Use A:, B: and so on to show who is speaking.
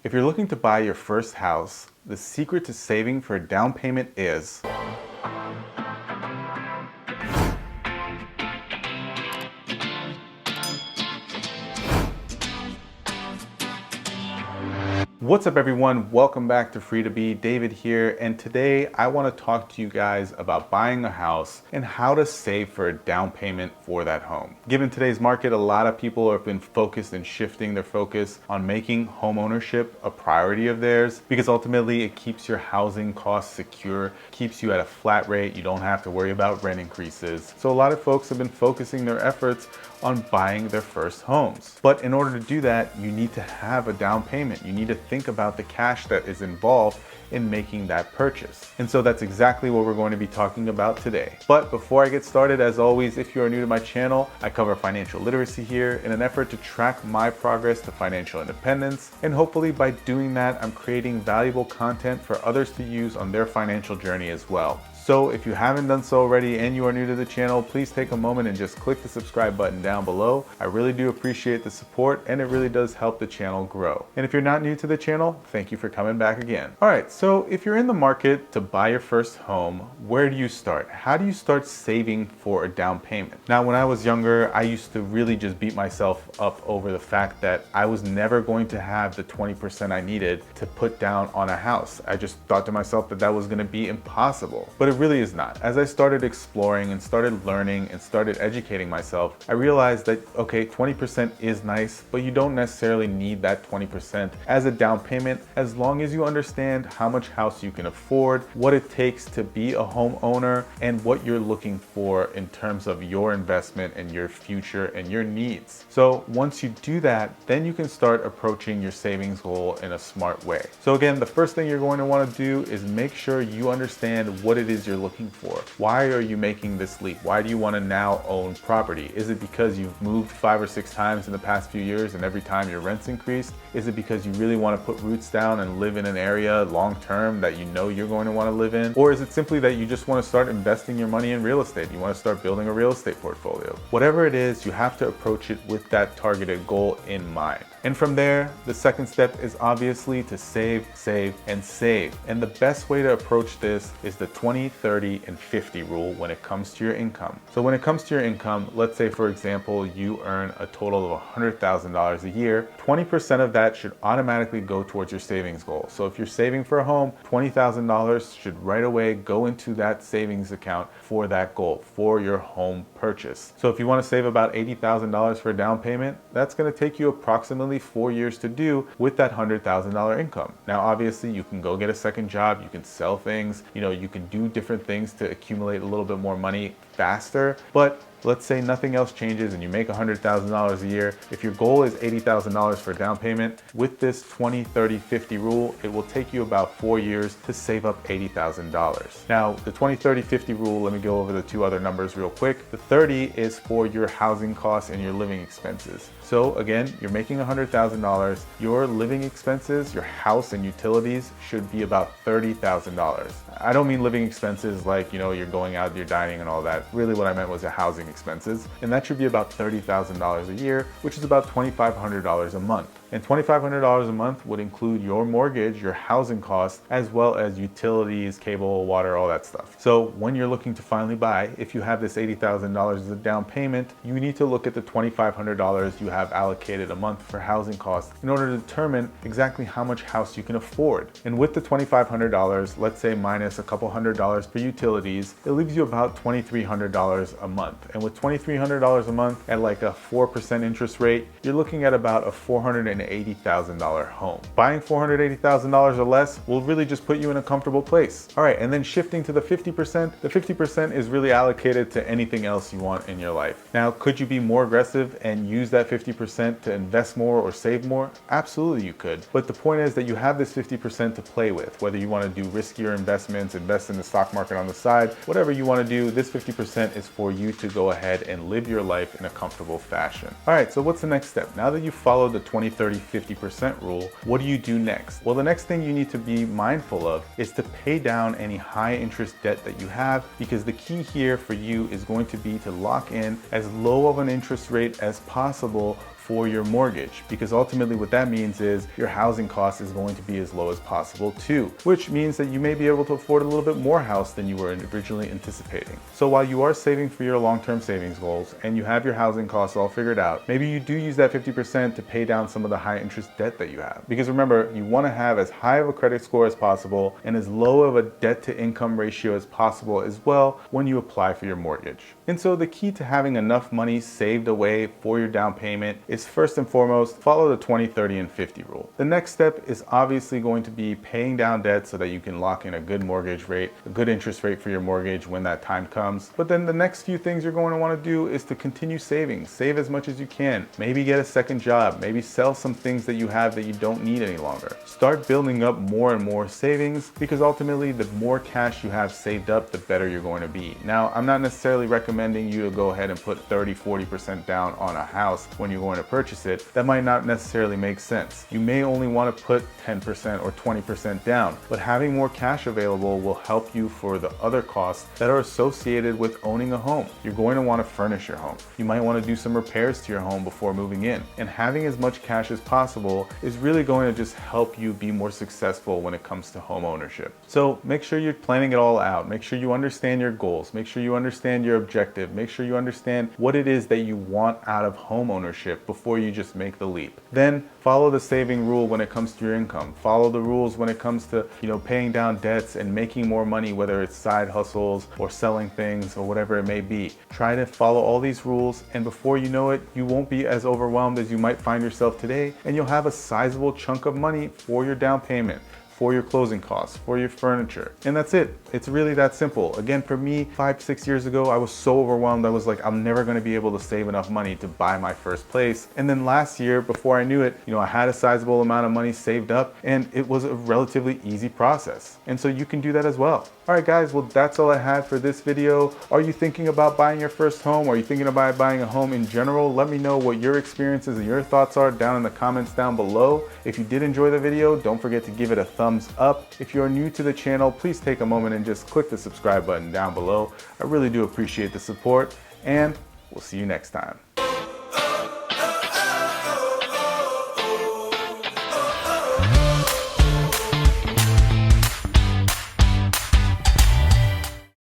A: If you're looking to buy your first house, the secret to saving for a down payment is What's up everyone? Welcome back to Free to Be. David here, and today I want to talk to you guys about buying a house and how to save for a down payment for that home. Given today's market, a lot of people have been focused and shifting their focus on making home ownership a priority of theirs because ultimately it keeps your housing costs secure, keeps you at a flat rate, you don't have to worry about rent increases. So a lot of folks have been focusing their efforts on buying their first homes. But in order to do that, you need to have a down payment. You need to think about the cash that is involved in making that purchase. And so that's exactly what we're going to be talking about today. But before I get started, as always, if you are new to my channel, I cover financial literacy here in an effort to track my progress to financial independence. And hopefully by doing that, I'm creating valuable content for others to use on their financial journey as well. So if you haven't done so already and you are new to the channel, please take a moment and just click the subscribe button down below. I really do appreciate the support and it really does help the channel grow. And if you're not new to the channel, thank you for coming back again. All right, so if you're in the market to buy your first home, where do you start? How do you start saving for a down payment? Now, when I was younger, I used to really just beat myself up over the fact that I was never going to have the 20% I needed to put down on a house. I just thought to myself that that was gonna be impossible, but it really is not. As I started exploring and started learning and started educating myself, I realized that, okay, 20% is nice, but you don't necessarily need that 20% as a down payment as long as you understand how much house you can afford, what it takes to be a homeowner, and what you're looking for in terms of your investment and your future and your needs. So once you do that, then you can start approaching your savings goal in a smart way. So again, the first thing you're going to want to do is make sure you understand what it is you're looking for. Why are you making this leap? Why do you want to now own property? Is it because you've moved 5 or 6 times in the past few years and every time your rent's increased? Is it because you really want to put roots down and live in an area long term that you know you're going to want to live in? Or is it simply that you just want to start investing your money in real estate? You want to start building a real estate portfolio? Whatever it is, you have to approach it with that targeted goal in mind. And from there, the second step is obviously to save, save, and save. And the best way to approach this is the 20, 30, and 50 rule when it comes to your income. So when it comes to your income, let's say for example, you earn a total of $100,000 a year, 20% of that should automatically go towards your savings goal. So if you're saving for a home, $20,000 should right away go into that savings account for that goal, for your home purchase. So if you want to save about $80,000 for a down payment, that's going to take you approximately 4 years to do with that $100,000 income. Now, obviously you can go get a second job, you can sell things, you can do different things to accumulate a little bit more money faster, but let's say nothing else changes and you make $100,000 a year. If your goal is $80,000 for a down payment, with this 20, 30, 50 rule, it will take you about 4 years to save up $80,000. Now, the 20, 30, 50 rule, let me go over the 2 other numbers real quick. The 30 is for your housing costs and your living expenses. So again, you're making $100,000. Your living expenses, your house and utilities should be about $30,000. I don't mean living expenses like, you're going out, you're dining and all that. Really what I meant was your housing expenses. And that should be about $30,000 a year, which is about $2,500 a month. And $2,500 a month would include your mortgage, your housing costs, as well as utilities, cable, water, all that stuff. So when you're looking to finally buy, if you have this $80,000 as a down payment, you need to look at the $2,500 you have allocated a month for housing costs in order to determine exactly how much house you can afford. And with the $2,500, let's say minus a couple $100 for utilities, it leaves you about $2,300 a month. And with $2,300 a month at like a 4% interest rate, you're looking at about a $480,000 home. Buying $480,000 or less will really just put you in a comfortable place. All right, and then shifting to the 50%, the 50% is really allocated to anything else you want in your life. Now, could you be more aggressive and use that 50% to invest more or save more? Absolutely you could. But the point is that you have this 50% to play with, whether you want to do riskier investments, invest in the stock market on the side, whatever you want to do, this 50% is for you to go ahead and live your life in a comfortable fashion. All right, so what's the next step? Now that you've followed the 20, 30, 50% rule, what do you do next? Well, the next thing you need to be mindful of is to pay down any high interest debt that you have, because the key here for you is going to be to lock in as low of an interest rate as possible for your mortgage, because ultimately what that means is your housing cost is going to be as low as possible too, which means that you may be able to afford a little bit more house than you were originally anticipating. So while you are saving for your long-term savings goals and you have your housing costs all figured out, maybe you do use that 50% to pay down some of the high interest debt that you have. Because remember, you want to have as high of a credit score as possible and as low of a debt to income ratio as possible as well when you apply for your mortgage. And so the key to having enough money saved away for your down payment is, first and foremost, follow the 20, 30, and 50 rule. The next step is obviously going to be paying down debt so that you can lock in a good mortgage rate, a good interest rate for your mortgage when that time comes. But then the next few things you're going to want to do is to continue saving. Save as much as you can. Maybe get a second job. Maybe sell some things that you have that you don't need any longer. Start building up more and more savings, because ultimately the more cash you have saved up, the better you're going to be. Now, I'm not necessarily recommending you to go ahead and put 30, 40% down on a house when you're going to purchase it. That might not necessarily make sense. You may only want to put 10% or 20% down, but having more cash available will help you for the other costs that are associated with owning a home. You're going to want to furnish your home. You might want to do some repairs to your home before moving in. And having as much cash as possible is really going to just help you be more successful when it comes to home ownership. So make sure you're planning it all out. Make sure you understand your goals. Make sure you understand your objective. Make sure you understand what it is that you want out of home ownership before you just make the leap. Then follow the saving rule when it comes to your income. Follow the rules when it comes to, paying down debts and making more money, whether it's side hustles or selling things or whatever it may be. Try to follow all these rules, and before you know it, you won't be as overwhelmed as you might find yourself today, and you'll have a sizable chunk of money for your down payment, for your closing costs, for your furniture. And that's it. It's really that simple. Again, for me, 5, 6 years ago, I was so overwhelmed. I was like, I'm never gonna be able to save enough money to buy my first place. And then last year, before I knew it, I had a sizable amount of money saved up, and it was a relatively easy process. And so you can do that as well. All right, guys, well, that's all I had for this video. Are you thinking about buying your first home? Are you thinking about buying a home in general? Let me know what your experiences and your thoughts are down in the comments down below. If you did enjoy the video, don't forget to give it a thumbs up. If you're new to the channel, please take a moment and just click the subscribe button down below. I really do appreciate the support, and we'll see you next time.